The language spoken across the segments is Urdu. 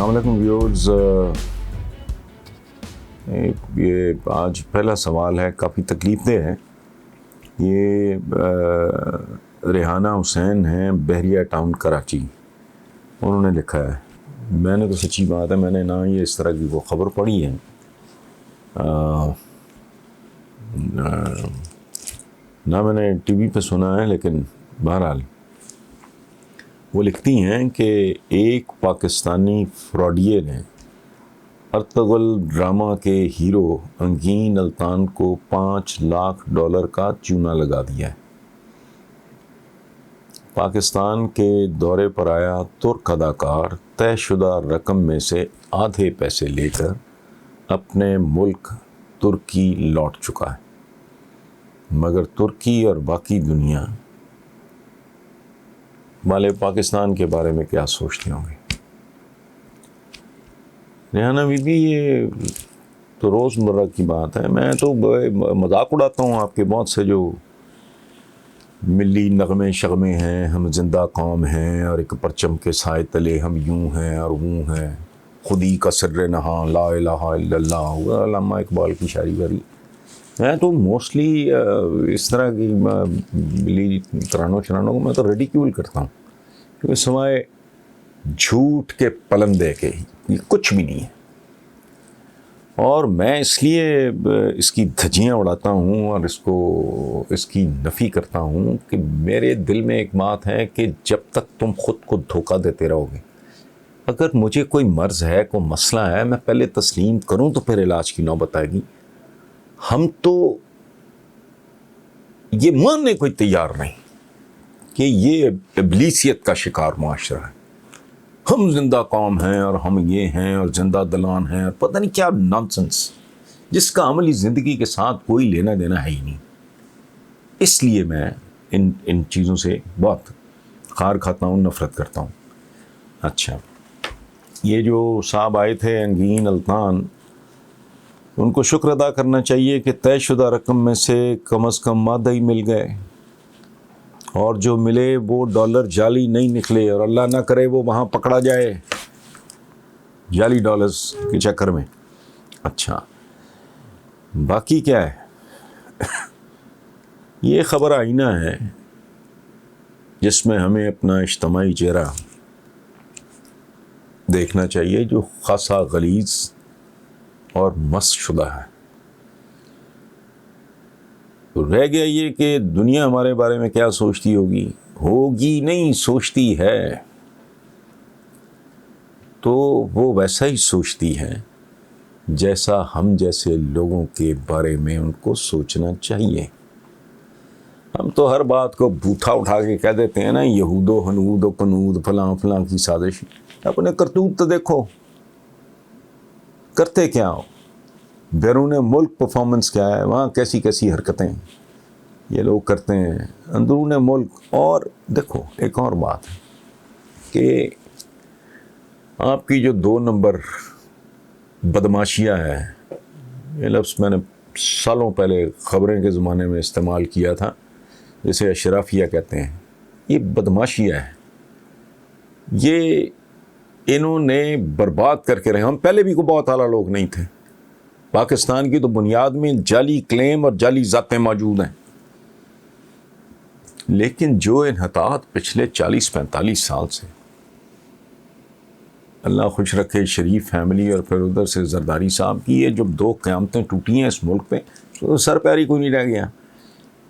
السلام علیکم ویورز. یہ آج پہلا سوال ہے، کافی تکلیف دہ ہے. یہ ریحانہ حسین ہیں، بحریہ ٹاؤن کراچی. انہوں نے لکھا ہے. میں نے تو سچی بات ہے، میں نے نہ یہ اس طرح کی وہ خبر پڑھی ہے، نہ میں نے ٹی وی پہ سنا ہے، لیکن بہرحال وہ لکھتی ہیں کہ ایک پاکستانی فراڈیے نے ارطغرل ڈرامہ کے ہیرو انگین الطان کو $5 لاکھ کا چونا لگا دیا ہے. پاکستان کے دورے پر آیا ترک اداکار طے شدہ رقم میں سے آدھے پیسے لے کر اپنے ملک ترکی لوٹ چکا ہے، مگر ترکی اور باقی دنیا والے پاکستان کے بارے میں کیا سوچتے ہوں گے؟ ریحانہ بی بی، یہ تو روزمرہ کی بات ہے. میں تو مذاق اڑاتا ہوں آپ کے بہت سے جو ملی نغمے شغمے ہیں، ہم زندہ قوم ہیں اور ایک پرچم کے سائے تلے ہم یوں ہیں اور وہ ہیں، خودی کا سر نہاں لا الہ الا اللہ، علامہ اقبال کی شاعری والی. میں تو موسٹلی اس طرح کی ملی ترانوں شرانوں کو میں تو ریڈیکیول کرتا ہوں، کیونکہ سوائے جھوٹ کے پلندے کے یہ کچھ بھی نہیں ہے. اور میں اس لیے اس کی دھجیاں اڑاتا ہوں اور اس کی نفی کرتا ہوں کہ میرے دل میں ایک بات ہے کہ جب تک تم خود کو دھوکہ دیتے رہو گے، اگر مجھے کوئی مرض ہے، کوئی مسئلہ ہے، میں پہلے تسلیم کروں تو پھر علاج کی نوبت آئے گی. ہم تو یہ ماننے کو تیار نہیں کہ یہ ابلیسیت کا شکار معاشرہ ہے. ہم زندہ قوم ہیں اور ہم یہ ہیں اور زندہ دلان ہیں اور پتہ نہیں کیا نانسنس، جس کا عملی زندگی کے ساتھ کوئی لینا دینا ہے ہی نہیں. اس لیے میں ان چیزوں سے بہت خار کھاتا ہوں، نفرت کرتا ہوں. اچھا، یہ جو صاحب آئے تھے انگین الطان، ان کو شکر ادا کرنا چاہیے کہ طے شدہ رقم میں سے کم از کم مادہ ہی مل گئے، اور جو ملے وہ ڈالر جعلی نہیں نکلے، اور اللہ نہ کرے وہ وہاں پکڑا جائے جعلی ڈالرز کے چکر میں. اچھا، باقی کیا ہے؟ یہ خبر آئینہ ہے جس میں ہمیں اپنا اجتماعی چہرہ دیکھنا چاہیے، جو خاصا غلیظ اور مس شدہ ہے. تو رہ گیا یہ کہ دنیا ہمارے بارے میں کیا سوچتی ہوگی نہیں، سوچتی ہے تو وہ ویسا ہی سوچتی ہے جیسا ہم جیسے لوگوں کے بارے میں ان کو سوچنا چاہیے. ہم تو ہر بات کو بوتھا اٹھا کے کہہ دیتے ہیں نا، یہود و ہنود و کنود فلاں فلاں کی سازش. اپنے کرتوت تو دیکھو، کرتے کیا ہو، بیرون ملک پرفارمنس کیا ہے، وہاں کیسی کیسی حرکتیں یہ لوگ کرتے ہیں اندرون ملک. اور دیکھو ایک اور بات ہے کہ آپ کی جو 2 نمبر بدماشیاں ہے، یہ لفظ میں نے سالوں پہلے خبریں کے زمانے میں استعمال کیا تھا، جسے اشرافیہ کہتے ہیں. یہ بدماشیاں ہے، یہ انہوں نے برباد کر کے رہے. ہم پہلے بھی کوئی بہت اعلیٰ لوگ نہیں تھے. پاکستان کی تو بنیاد میں جعلی کلیم اور جعلی ذاتیں موجود ہیں، لیکن جو انحطاط پچھلے 40-45 سال سے، اللہ خوش رکھے شریف فیملی اور پھر ادھر سے زرداری صاحب کی، یہ جب 2 قیامتیں ٹوٹی ہیں اس ملک پہ تو سر پیری کوئی نہیں رہ گیا.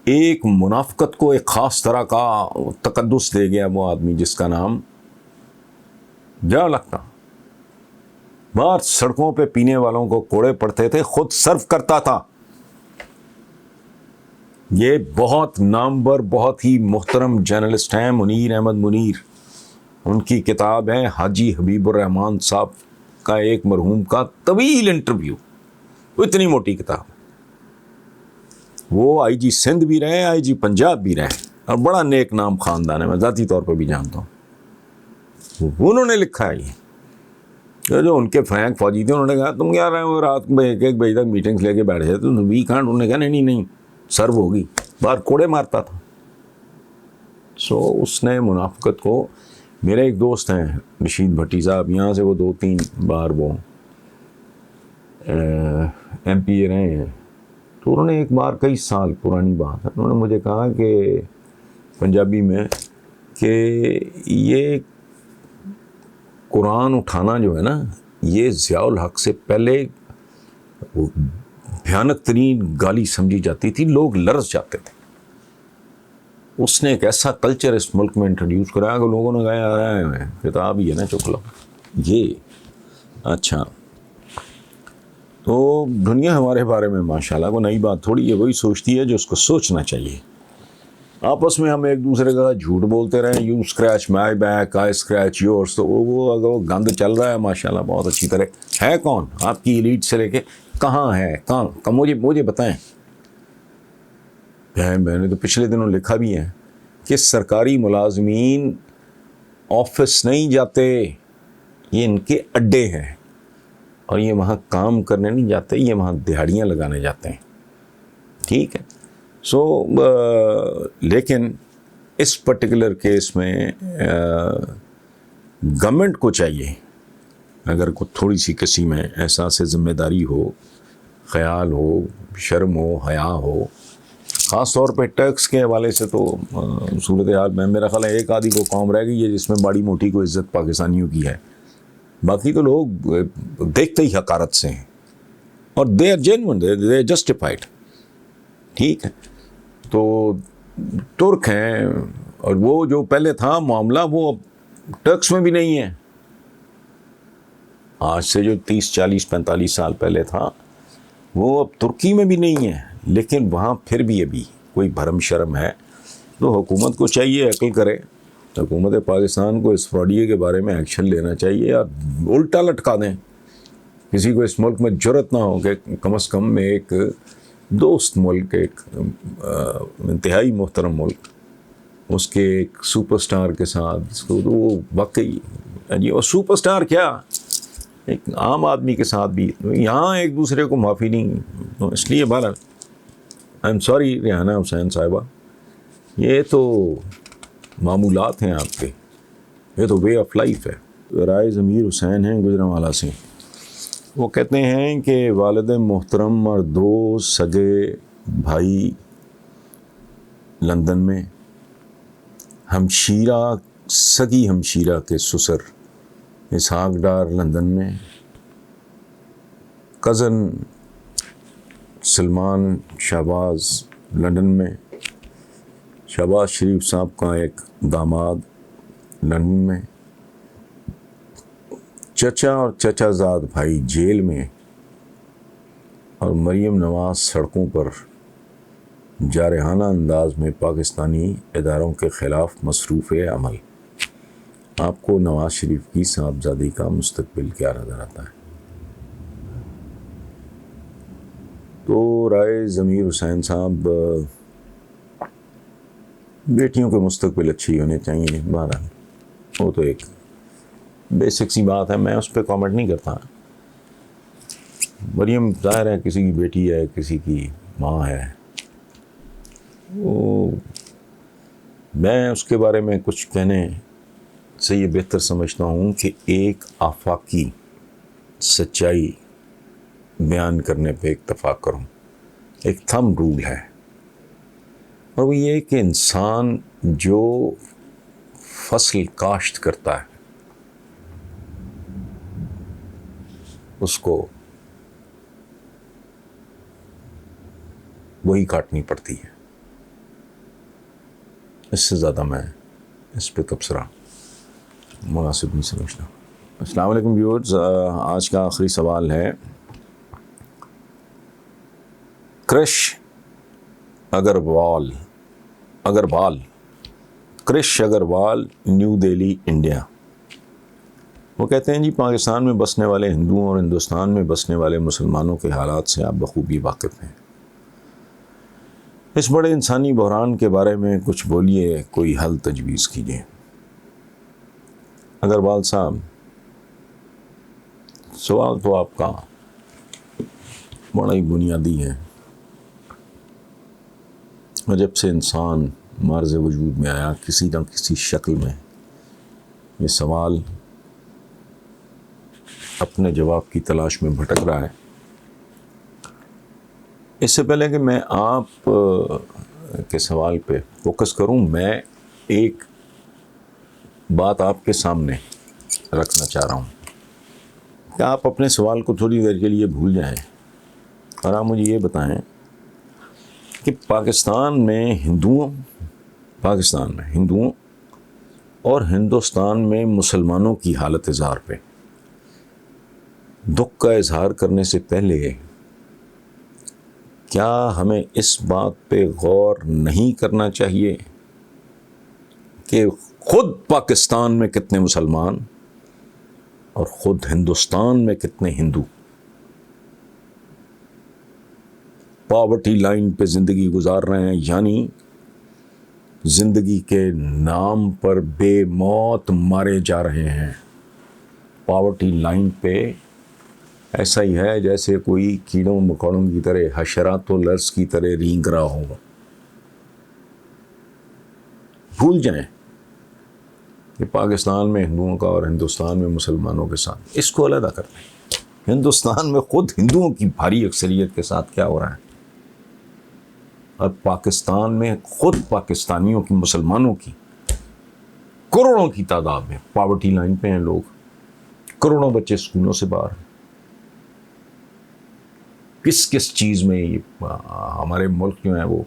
ایک منافقت کو ایک خاص طرح کا تقدس دے گیا وہ آدمی جس کا نام جا لگتا. باہر سڑکوں پہ پینے والوں کو کوڑے پڑتے تھے، خود سرو کرتا تھا. یہ بہت نامور، بہت ہی محترم جرنلسٹ ہیں منیر احمد منیر. ان کی کتاب ہے حاجی حبیب الرحمان صاحب کا ایک مرحوم کا طویل انٹرویو. وہ اتنی موٹی کتاب، وہ آئی جی سندھ بھی رہے، آئی جی پنجاب بھی رہے، اور بڑا نیک نام خاندان ہے، میں ذاتی طور پہ بھی جانتا ہوں. انہوں نے لکھا ہے یہ جو ان کے فرینک فوجی تھے، انہوں نے کہا تم کیا رہے ہو رات کو 1 بجے تک میٹنگس لے کے بیٹھ جاتے تو وی کانٹ. انہوں نے کہا نہیں سرو ہوگی، باہر کوڑے مارتا تھا. سو اس نے منافقت کو میرے ایک دوست ہیں رشید بھٹی صاحب، یہاں سے وہ 2-3 بار وہ ایم پی اے رہے ہیں، تو انہوں نے ایک بار، کئی سال پرانی بات ہے، انہوں نے مجھے کہا کہ پنجابی میں کہ یہ قرآن اٹھانا جو ہے نا، یہ ضیاء الحق سے پہلے بھیانک ترین گالی سمجھی جاتی تھی، لوگ لرز جاتے تھے۔ اس نے ایک ایسا کلچر اس ملک میں انٹروڈیوس کرایا کہ لوگوں نے کہا کتاب ہی ہے نا، چک لو یہ۔ اچھا، تو دنیا ہمارے بارے میں ماشاءاللہ کو نئی بات تھوڑی ہے، وہی سوچتی ہے جو اس کو سوچنا چاہیے۔ آپس میں ہم ایک دوسرے کا جھوٹ بولتے رہیں، you scratch my back I scratch yours, تو وہ گند چل رہا ہے ماشاءاللہ بہت اچھی طرح۔ ہے کون آپ کی ایلیٹ سے لے کے کہاں ہے، کہاں مجھے بتائیں۔ میں نے تو پچھلے دنوں لکھا بھی ہے کہ سرکاری ملازمین آفس نہیں جاتے، یہ ان کے اڈے ہیں، اور یہ وہاں کام کرنے نہیں جاتے، یہ وہاں دہاڑیاں لگانے جاتے ہیں، ٹھیک ہے۔ لیکن اس پرٹیکولر کیس میں گورنمنٹ کو چاہیے، اگر کوئی تھوڑی سی کسی میں احساس ذمہ داری ہو، خیال ہو، شرم ہو، حیا ہو، خاص طور پہ ٹیکس کے حوالے سے، تو صورتحال میں میرا خیال ہے ایک آدھی کو قوم رہ گئی ہے جس میں بڑی موٹی کو عزت پاکستانیوں کی ہے، باقی تو لوگ دیکھتے ہی حقارت سے ہیں، اور they are genuine, they are justified, ٹھیک ہے۔ تو ترک ہیں، اور وہ جو پہلے تھا معاملہ وہ اب ٹرکس میں بھی نہیں ہے، آج سے جو 30 40 45 سال پہلے تھا وہ اب ترکی میں بھی نہیں ہے، لیکن وہاں پھر بھی ابھی کوئی بھرم شرم ہے۔ تو حکومت کو چاہیے عقل کرے، حکومت پاکستان کو اس فراڈیے کے بارے میں ایکشن لینا چاہیے، یا الٹا لٹکا دیں۔ کسی کو اس ملک میں جرأت نہ ہو کہ کم از کم ایک دوست ملک، ایک انتہائی محترم ملک، اس کے ایک سپر سٹار کے ساتھ، اس کو تو وہ واقعی جی، اور سپر سٹار کیا، ایک عام آدمی کے ساتھ بھی یہاں ایک دوسرے کو معافی نہیں، تو اس لیے بہرحال آئی ایم سوری ریحانہ حسین صاحبہ، یہ تو معمولات ہیں آپ کے، یہ تو وے آف لائف ہے۔ رائے ضمیر حسین ہیں گجرانوالہ سے، وہ کہتے ہیں کہ والد محترم اور 2 سگے بھائی لندن میں، ہمشیرہ، سگی ہمشیرہ کے سسر اسحاق ڈار لندن میں، کزن سلمان شہباز لندن میں، شہباز شریف صاحب کا ایک داماد لندن میں، چچا اور چچا زاد بھائی جیل میں، اور مریم نواز سڑکوں پر جارحانہ انداز میں پاکستانی اداروں کے خلاف مصروف عمل۔ آپ کو نواز شریف کی صاحبزادی کا مستقبل کیا نظر آتا ہے؟ تو رائے ضمیر حسین صاحب، بیٹیوں کے مستقبل اچھی ہونے چاہیے، بہرحال وہ تو ایک بیسک سی بات ہے، میں اس پہ کامنٹ نہیں کرتا۔ مریم ظاہر ہے کسی کی بیٹی ہے، کسی کی ماں ہے، وہ میں اس کے بارے میں کچھ کہنے سے یہ بہتر سمجھتا ہوں کہ ایک آفاقی سچائی بیان کرنے پہ اتفاق کروں۔ ایک تھمب رول ہے، اور وہ یہ کہ انسان جو فصل کاشت کرتا ہے اس کو وہی کاٹنی پڑتی ہے، اس سے زیادہ میں اس پہ تبصرہ مناسب نہیں سمجھتا۔ السلام علیکم ویورز، آج کا آخری سوال ہے، کرش اگروال نیو دہلی انڈیا، وہ کہتے ہیں جی پاکستان میں بسنے والے ہندوؤں اور ہندوستان میں بسنے والے مسلمانوں کے حالات سے آپ بخوبی واقف ہیں، اس بڑے انسانی بحران کے بارے میں کچھ بولیے، کوئی حل تجویز کیجیے۔ اگروال صاحب، سوال تو آپ کا بڑا ہی بنیادی ہے۔ جب سے انسان معرض وجود میں آیا، کسی نہ کسی شکل میں یہ سوال اپنے جواب کی تلاش میں بھٹک رہا ہے. اس سے پہلے کہ میں آپ کے سوال پہ فوکس کروں، میں ایک بات آپ کے سامنے رکھنا چاہ رہا ہوں کہ آپ اپنے سوال کو تھوڑی دیر کے لیے بھول جائیں اور آپ مجھے یہ بتائیں کہ پاکستان میں ہندوؤں اور ہندوستان میں مسلمانوں کی حالت زار پہ دکھ کا اظہار کرنے سے پہلے کیا ہمیں اس بات پہ غور نہیں کرنا چاہیے کہ خود پاکستان میں کتنے مسلمان اور خود ہندوستان میں کتنے ہندو پاورٹی لائن پہ زندگی گزار رہے ہیں، یعنی زندگی کے نام پر بے موت مارے جا رہے ہیں. پاورٹی لائن پہ ایسا ہی ہے جیسے کوئی کیڑوں مکوڑوں کی طرح، حشرات و لرز کی طرح رینگ رہا ہو. بھول جائیں کہ پاکستان میں ہندوؤں کا اور ہندوستان میں مسلمانوں کے ساتھ اس کو علیحدہ کر دیں. ہندوستان میں خود ہندوؤں کی بھاری اکثریت کے ساتھ کیا ہو رہا ہے، اور پاکستان میں خود پاکستانیوں کی، مسلمانوں کی کروڑوں کی تعداد میں پاورٹی لائن پہ ہیں لوگ. کروڑوں بچے اسکولوں سے باہر ہیں. کس چیز میں ہمارے ملک جو ہیں وہ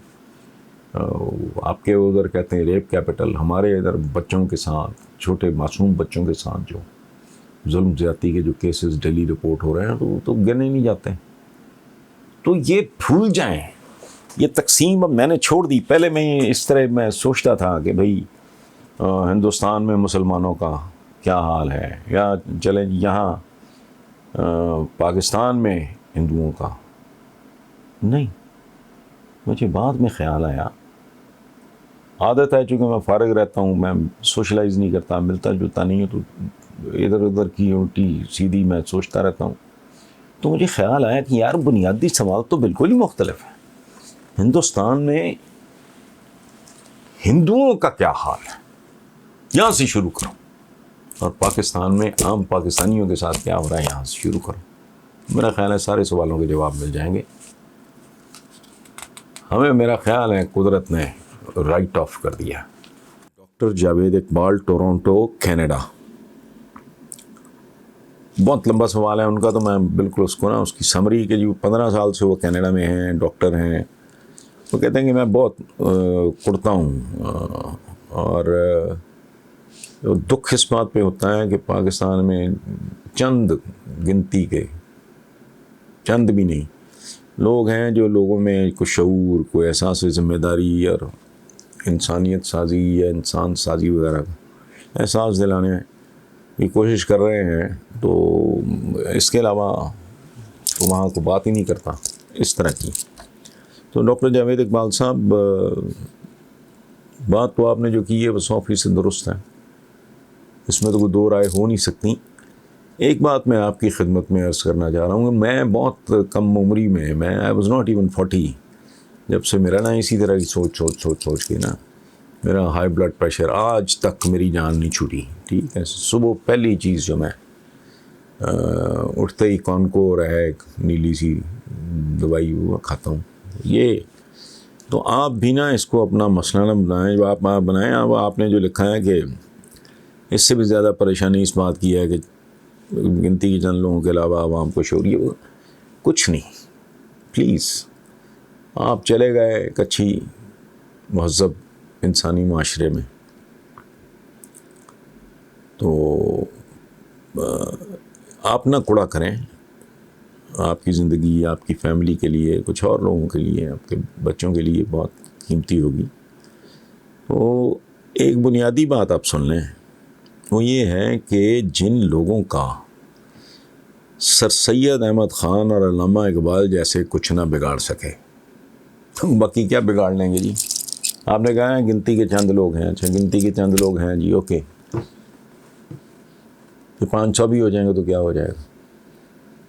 آپ کے ادھر کہتے ہیں ریپ کیپٹل، ہمارے ادھر بچوں کے ساتھ، چھوٹے معصوم بچوں کے ساتھ جو ظلم زیادتی کے جو کیسز ڈیلی رپورٹ ہو رہے ہیں تو گنے نہیں جاتے. تو یہ بھول جائیں. یہ تقسیم اب میں نے چھوڑ دی. پہلے میں اس طرح میں سوچتا تھا کہ بھئی ہندوستان میں مسلمانوں کا کیا حال ہے، یا چلیں یہاں پاکستان میں ہندوؤں کا. نہیں، مجھے بعد میں خیال آیا، عادت ہے چونکہ میں فارغ رہتا ہوں، میں سوشلائز نہیں کرتا، ملتا جلتا نہیں ہوں، تو ادھر ادھر کی الٹی سیدھی میں سوچتا رہتا ہوں. تو مجھے خیال آیا کہ یار بنیادی سوال تو بالکل ہی مختلف ہے. ہندوستان میں ہندوؤں کا کیا حال ہے، یہاں سے شروع کرو، اور پاکستان میں عام پاکستانیوں کے ساتھ کیا ہو رہا ہے، یہاں سے شروع کرو. میرا خیال ہے سارے سوالوں کے جواب مل جائیں گے. ہمیں، میرا خیال ہے، قدرت نے رائٹ آف کر دیا. Doctor Javed Iqbal, Toronto, Canada. بہت لمبا سوال ہے ان کا، تو میں بالکل اس کی سمری کہ جو 15 سال سے وہ کینیڈا میں ہیں، ڈاکٹر ہیں. وہ کہتے ہیں کہ میں بہت کڑتا ہوں، اور دکھ اس بات پہ ہوتا ہے کہ پاکستان میں چند گنتی کے، چند بھی نہیں، لوگ ہیں جو لوگوں میں کوئی شعور، کوئی احساس ذمہ داری اور انسانیت سازی یا انسان سازی وغیرہ کا احساس دلانے کی کوشش کر رہے ہیں. تو اس کے علاوہ وہاں کو بات ہی نہیں کرتا اس طرح کی. تو ڈاکٹر جاوید اقبال صاحب، بات تو آپ نے جو کی ہے وہ 100% درست ہے، اس میں تو کوئی دو رائے ہو نہیں سکتی. ایک بات میں آپ کی خدمت میں عرض کرنا چاہ رہا ہوں کہ میں بہت کم عمری میں آئی واز ناٹ ایون 40، جب سے میرا نا اسی طرح کی سوچ کے نا میرا ہائی بلڈ پریشر آج تک میری جان نہیں چھوٹی. ٹھیک ہے، صبح پہلی چیز جو میں اٹھتے ہی کانکور ہے ایک نیلی سی دوائی وہ کھاتا ہوں. یہ تو آپ بھی نا اس کو اپنا مسئلہ نہ بنائیں. جو آپ بنائیں، اب آپ نے جو لکھا ہے کہ اس سے بھی زیادہ پریشانی اس بات کی ہے کہ گنتی کے چند لوگوں کے علاوہ عوام کو شعور، یہ کچھ نہیں. پلیز آپ چلے گئے ایک اچھی مہذب انسانی معاشرے میں، تو آپ نہ کوڑا کریں. آپ کی زندگی آپ کی فیملی کے لیے، کچھ اور لوگوں کے لیے، آپ کے بچوں کے لیے بہت قیمتی ہوگی. تو ایک بنیادی بات آپ سن لیں، وہ یہ ہے کہ جن لوگوں کا سر سید احمد خان اور علامہ اقبال جیسے کچھ نہ بگاڑ سکے، باقی کیا بگاڑ لیں گے جی؟ آپ نے کہا ہے گنتی کے چند لوگ ہیں. اچھا، گنتی کے چند لوگ ہیں جی، اوکے، کہ 500 بھی ہو جائیں گے تو کیا ہو جائے گا؟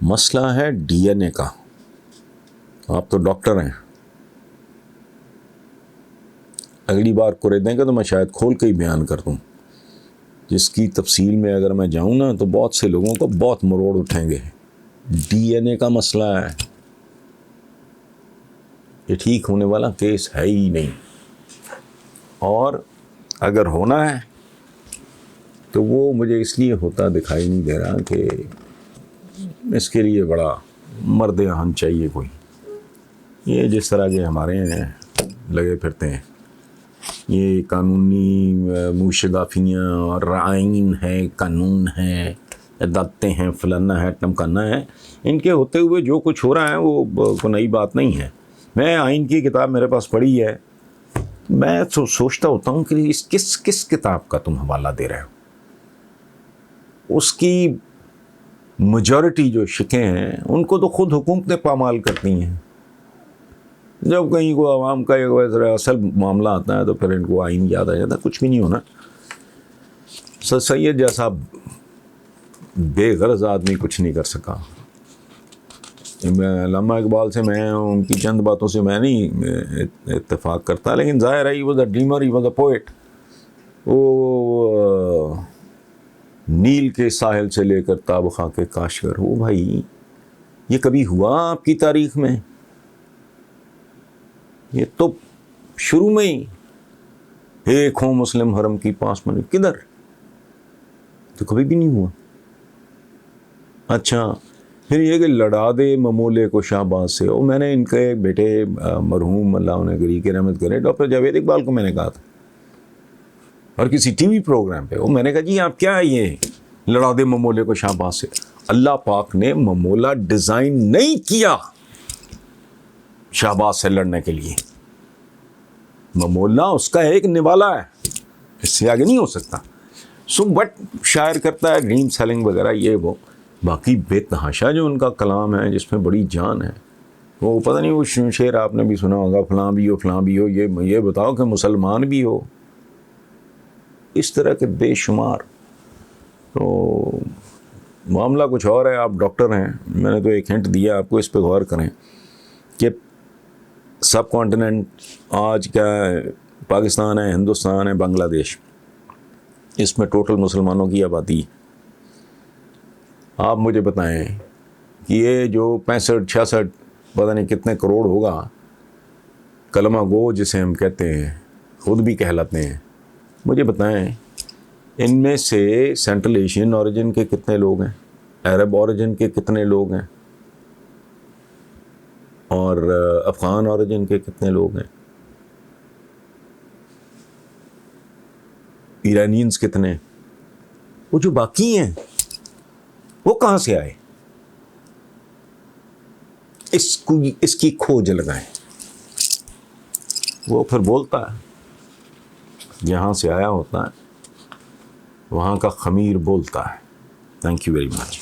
مسئلہ ہے ڈی این اے کا. آپ تو ڈاکٹر ہیں، اگلی بار کو دیں گے تو میں شاید کھول کے ہی بیان کر دوں جس کی تفصیل میں اگر میں جاؤں نا تو بہت سے لوگوں کو بہت مروڑ اٹھیں گے. ڈی این اے کا مسئلہ ہے، یہ ٹھیک ہونے والا کیس ہے ہی نہیں، اور اگر ہونا ہے تو وہ مجھے اس لیے ہوتا دکھائی نہیں دے رہا کہ اس کے لیے بڑا مرد اہم چاہیے کوئی. یہ جس طرح کے ہمارے ہیں لگے پھرتے ہیں، یہ قانونی موشگافیاں اور آئین ہے، قانون ہے، عدالتیں ہیں، فلانا ہے، ٹمکانا ہے، ان کے ہوتے ہوئے جو کچھ ہو رہا ہے وہ کوئی نئی بات نہیں ہے. میں آئین کی کتاب میرے پاس پڑھی ہے، میں سوچتا ہوتا ہوں کہ کس کتاب کا تم حوالہ دے رہے ہو. اس کی میجورٹی جو شکیں ہیں ان کو تو خود حکومتیں پامال کرتی ہیں. جب کہیں کو عوام کا ایک اصل معاملہ آتا ہے تو پھر ان کو آئین یاد آ جاتا ہے. کچھ بھی نہیں ہونا. سر سید جیسا بے غرض آدمی کچھ نہیں کر سکا. علامہ اقبال سے میں ان کی چند باتوں سے میں نہیں اتفاق کرتا، لیکن ظاہر ہے he was a dreamer, he was a poet. وہ نیل کے ساحل سے لے کر تاب خاک کاشغر، وہ بھائی یہ کبھی ہوا آپ کی تاریخ میں؟ یہ تو شروع میں ہی ایک ہوں مسلم حرم کی پاس میں، کدھر؟ تو کبھی بھی نہیں ہوا. اچھا پھر یہ کہ لڑا دے ممولے کو شہباز سے، وہ میں نے ان کے بیٹے مرحوم اللہ انہیں گری کی رحمت کرے ڈاکٹر جاوید اقبال کو میں نے کہا تھا، اور کسی ٹی وی پروگرام پہ، وہ میں نے کہا جی آپ کیا یہ لڑا دے ممولے کو شہباز سے؟ اللہ پاک نے ممولا ڈیزائن نہیں کیا شہباز سے لڑنے کے لیے. ممولا اس کا ایک نوالا ہے، اس سے آگے نہیں ہو سکتا. سو بٹ شاعر کرتا ہے ڈریم سیلنگ وغیرہ یہ وہ، باقی بے تحاشا جو ان کا کلام ہے جس میں بڑی جان ہے. وہ پتہ نہیں وہ شعر آپ نے بھی سنا ہوگا، فلاں بھی ہو فلاں بھی ہو، یہ بتاؤ کہ مسلمان بھی ہو. اس طرح کے بے شمار. تو معاملہ کچھ اور ہے. آپ ڈاکٹر ہیں، میں نے تو ایک ہنٹ دیا آپ کو، اس پہ غور کریں کہ سب کانٹیننٹ آج کیا ہے، پاکستان ہے، ہندوستان ہے، بنگلہ دیش، اس میں ٹوٹل مسلمانوں کی آبادی. آپ مجھے بتائیں کہ یہ جو 65-66 پتہ نہیں کتنے کروڑ ہوگا کلمہ گو جسے ہم کہتے ہیں، خود بھی کہلاتے ہیں، مجھے بتائیں ان میں سے سینٹرل ایشین اوریجن کے کتنے لوگ ہیں، عرب اوریجن کے کتنے لوگ ہیں، اور افغان اوریجن کے کتنے لوگ ہیں، ایرانینز کتنے، وہ جو باقی ہیں وہ کہاں سے آئے؟ اس کی کھوج لگائیں. وہ پھر بولتا ہے جہاں سے آیا ہوتا ہے وہاں کا خمیر بولتا ہے. Thank you very much.